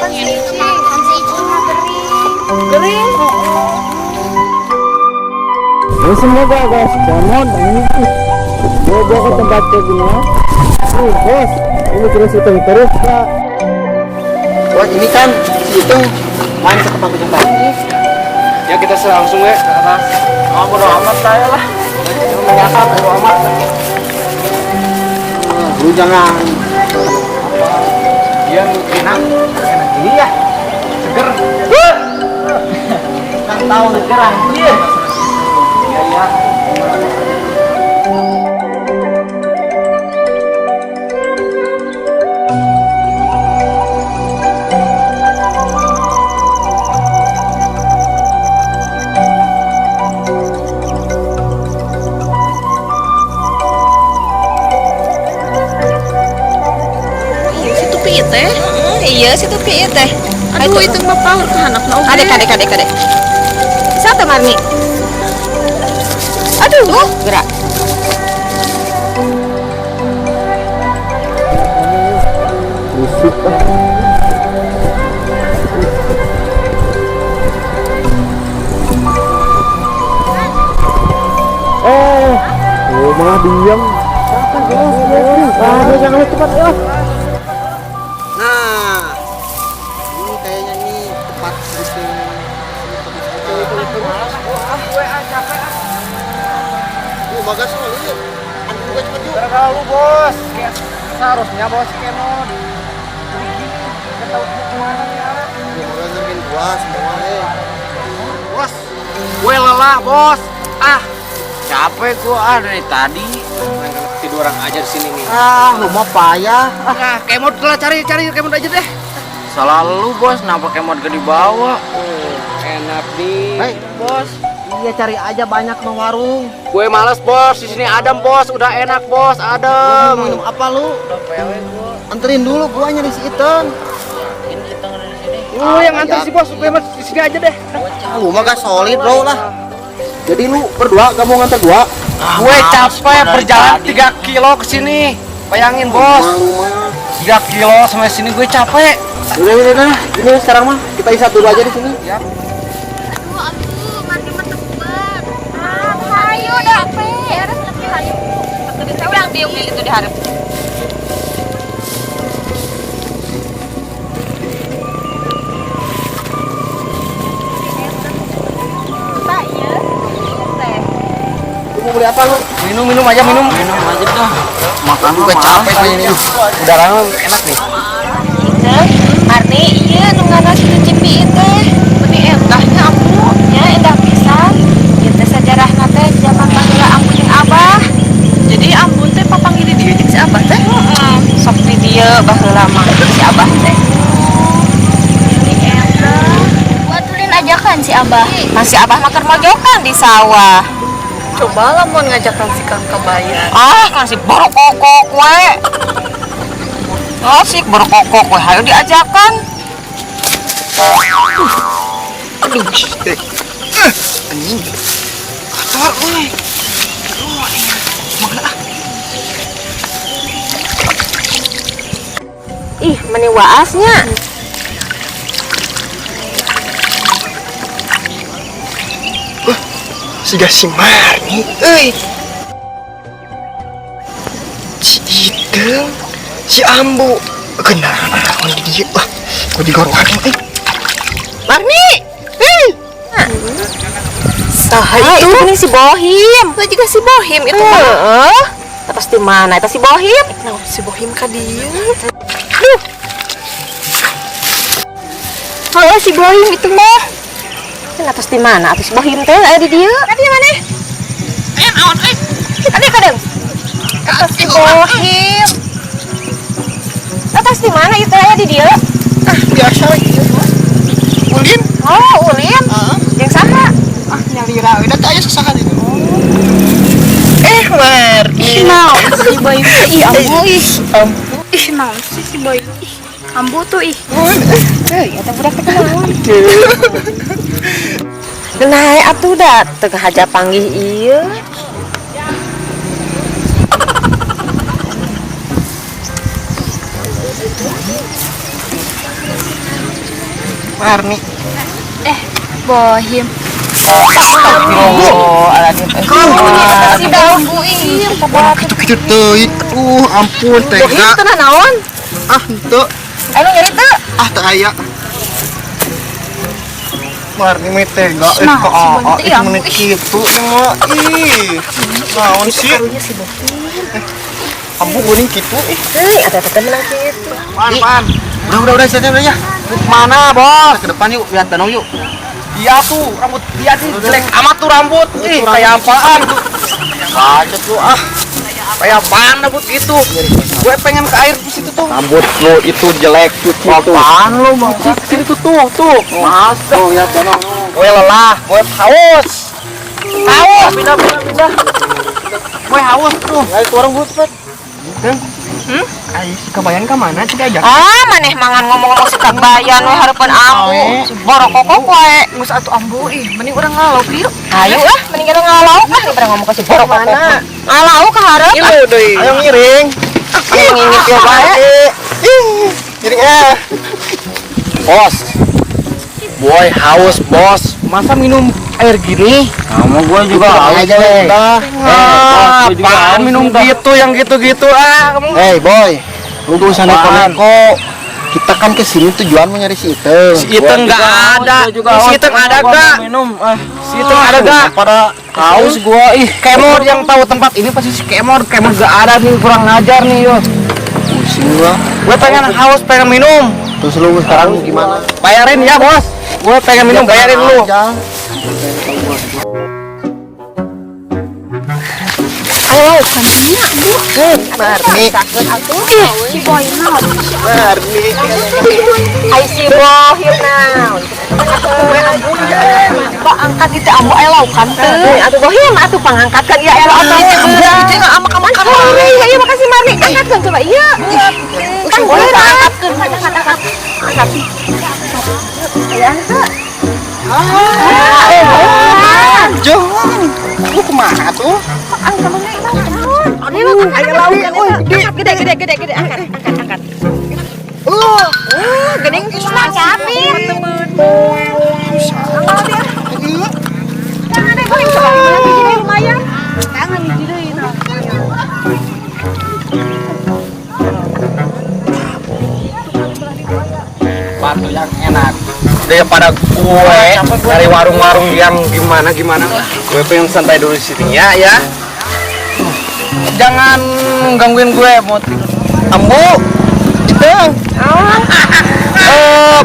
kan si Icing mah gering. Gering. Ya semoga guys, jangan ini bawa ke tempat kayak gini ya. Bos, ini terus terus Kak. Wah ini kan itu main ke tempat tempat ini. Ya kita langsung ya ke atas. Oh bodo amat saya lah. Menyasar bodo amat. Lu jangan. Dia enak ini ya. Seger. Kan tahu seger anjir. Iya iya. Iya situ piye teh. Aduh itu mah power ke anak na. Kadek. Satu Marni. Aduh, gerak. Risik oh malah diam. Jangan cepat ya. Nah, ini kayaknya nih tempat sistem. Bagas kali. Anu juga cepet yuk. Terlalu bos. Seharusnya bos Kemon. Jadi gini, kita tahu kemana nih arah. Bagas ngerjain gua semua Bos, gue lelah bos. Capek gua dari tadi. Tiduran aja di sini nih. lu mau payah. Nah, Kemon lah cari Kemon aja deh. Salah lu bos, kenapa Kemon gak dibawa? Enak nih, Hei. bos. Iya cari aja banyak no warung. Gue males bos, di sini adem bos, udah enak bos, Lu adem. minum apa lu? Udah pewe gua. Anterin dulu gua nyari si Iten. Lu yang antar si bos, gue mah di sini aja deh. Lu mah gak solid bro lah. Jadi lu berdua gak mau nganter gua? Gue capek berjalan 3 kilo ke sini. Bayangin bos, 3 kilo sampai sini gue capek. Udah. Ini sekarang mah kita isap dulu aja di sini. Ya. Aduh, mandi mah tebet. Hayu dah pe. Harus lebih hayu. Betul bisa ulang biung itu diharap. Lu mau beli apa lu? Minum aja minum. Minum aja dah. Makan Gue capek nih ini. Udaranya enak nih. Marni, iya nu ngaranna situ Cipi teh. Meni endahnya ambu, nya endah pisan. Ieu teh sajarahna teh zaman baheula ambu jeung Abah. Jadi ambu teh papanggih di dieu jeung si Abah teh. Sok di dieu baheula mah si Abah teh. Meni endah. Buaturin aja kan si Abah. Masih Abah mah keur mojokan di sawah. Coba lah mau ngajakan si Kang Kabayan. Kasih borokokok we. Asik borokokok we, hayu diajakan. Aduh, anjing. Kotor euy. Ih, meni waasnya. Siga si Marni euy. Si Iten, si Ambu. Kenapa naon di dieu? Gua digorokan euy. Marni. Saha itu? Ini si Bohim. Itu juga si Bohim itu mah. Terus di mana? Itu si Bohim. Nah, si Bohim ka dieu. Oh, si Bohim itu mah. Kan atas di mana? Atas si Bohim teh ada di dia. Tadi mana? Awan Tadi kadang. Atas si Bohim. Atas di mana itu ada di dia? Biasa ieu. Ulin. Oh, Ulin. Yang saha? Nyalira we da teh aya sasahan itu. Marni. Naon si Boy? Ih, ambu ih. Ih, naon sih si Boy? Ih, ambu tuh ih. Eta budak teh kunaon? Nah, atuh da teu haja panggih ieu. Arni. Bohim. Astagfirullahaladzim. Si daun buih. Gitu teuing. Aduh, ampun Bohim tega. teu naon? Ah, henteu. Anu nyari teu? Ah, teu aya. Marni mah tega Nah, kok si Boy teh ya, menit kitu mah. Ih. Naon sih? Karunya si Bohim. Ambu geuning kitu. Hei, ada menang kitu. Pan. Udah sana udah ya. Mana bos? Ke depan yuk, lihat danau yuk. Iya tuh, rambut dia sih jelek amat tuh rambut. Ih, kayak apaan tuh? Aja tuh ah. Kayak apaan rambut gitu? Gue pengen ke air di situ tuh. Rambut lu itu jelek tuh. Apaan lu mau ke sini tuh. Masa? Oh, lihat danau. Gue lelah, gue haus. Haus. Pindah. Gue haus tuh. Ayo orang butet. Ayo si Kabayan ke mana sih diajak? Maneh mangan ngomong-ngomong si Kabayan we hareupeun ambu. Borokokok we. Geus atuh ambu mending urang ngalau yuk. Ayo mending kita ngalau daripada ngomong ke si borokokok. Ngalau ka hareup. Ilu deui. Ayo ngiring. Ayo ngingit ya bae. Ngiring Bos. Boy haus bos. Masa minum air gini? Kamu gue juga haus aja, Le. Apaan minum gitu yang gitu-gitu ah kamu? Hey boy, lu gak usah neko-neko. Kita kan kesini tujuan mau nyari si Iteng. Si Iteng nggak ada. Si Iteng ada gak? Si Iteng ada gak? Pada Haus gua ih. Kemod yang tahu tempat ini pasti si Kemod. Kemod gak ada nih, kurang ngajar nih yo. pusing gua. Gue pengen haus, pengen minum. Terus lu sekarang gimana? Bayarin ya bos. Gue pengen minum, bayarin lu. Ayo, Marni. Si Boy naon? Marni. Hai si Bohim naon. Pak angkat itu ambu aya laukan teh. Atuh Bohim, atuh pangangkatkeun ieu elo atuh. Itu nggak ama kaman kamu. Iya, makasih Marni. Angkatkeun coba iya. Kan boleh angkatkeun. Angkat. Ya, Jong. Lu kemana tuh? ayo laukan gede angkat. Gening pisang capit. Jangan deh Bohim coba lumayan. Jangan dijideun. Batu yang enak daripada gue dari warung-warung yang gimana gue pengen santai dulu di sini ya jangan gangguin gue mau tidur. Ambu. Iteng.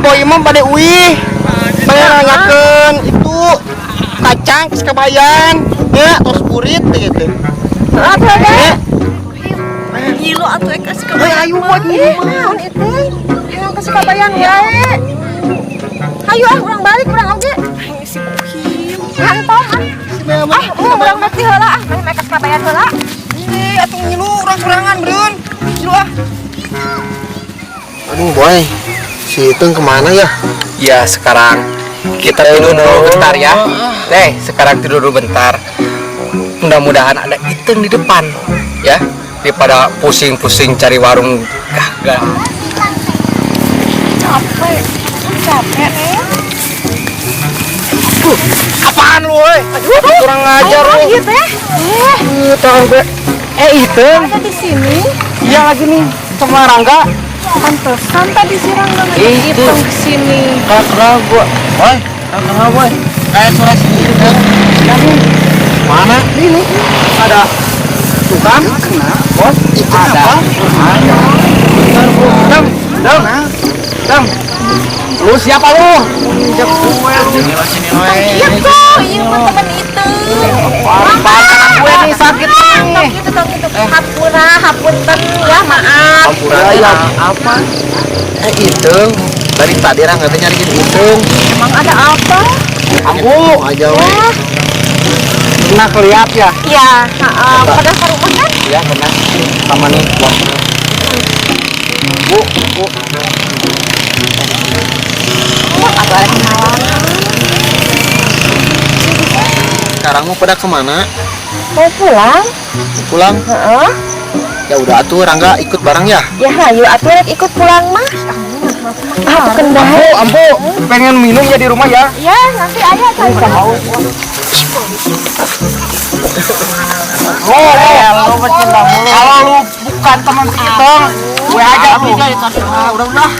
Boy mah pada uih. Pengen nanyakeun itu kacang ke Kabayan. Ya, tos kurit gitu. Apa deh? Gilo atuh kasih ke Boy ayo buat Naon itu? Yang kasih Kabayan wae. Hayu urang balik urang oge. si Bohim. Rantong urang mati heula meh mekas Kabayan heula. Atuh ngilu urang-urangan beun. Ngilu ah. Aduh boy. Si Iteng kemana ya? Ya sekarang kita tidur dulu bentar ya sekarang tidur dulu bentar mudah-mudahan ada Iteng di depan ya daripada pusing-pusing cari warung gak Capek nih. apaan lu woy kurang ngajar lu Iya teh. tahu gue Iteng Ada di sini. iya lagi nih sama Rangga Pantesan tadi si Rangga ngajak Itu. Iteng ke sini. kakak gua woy kakak woy kayak suara si Iteng mana ini ada tukang kena bos ada Dam lu siapa lu injak gue sini Iya kok, iya mah teman Iteng. tangan gue nih sakit nih Gitu dong gitu. Hapunten ya maaf. ya apa Iteng dari tadi Rangga teh nyari Iteng Emang ada apa? ambu Aja we. pernah kelihat ya Iya, pada sarumah kan? ya pernah sama nih bos bu Ada kenalan. Sekarang mau pada kemana? Mau pulang? Pulang? Heeh. Ya udah atuh Rangga ikut bareng ya. Ya hayu atuh rek ikut pulang mah. Ambo, pengen minum ya di rumah ya. Ya, nanti ayah cari. Lu bercinta mulu. Kalau lu bukan teman kita, gue aja lu. Udah.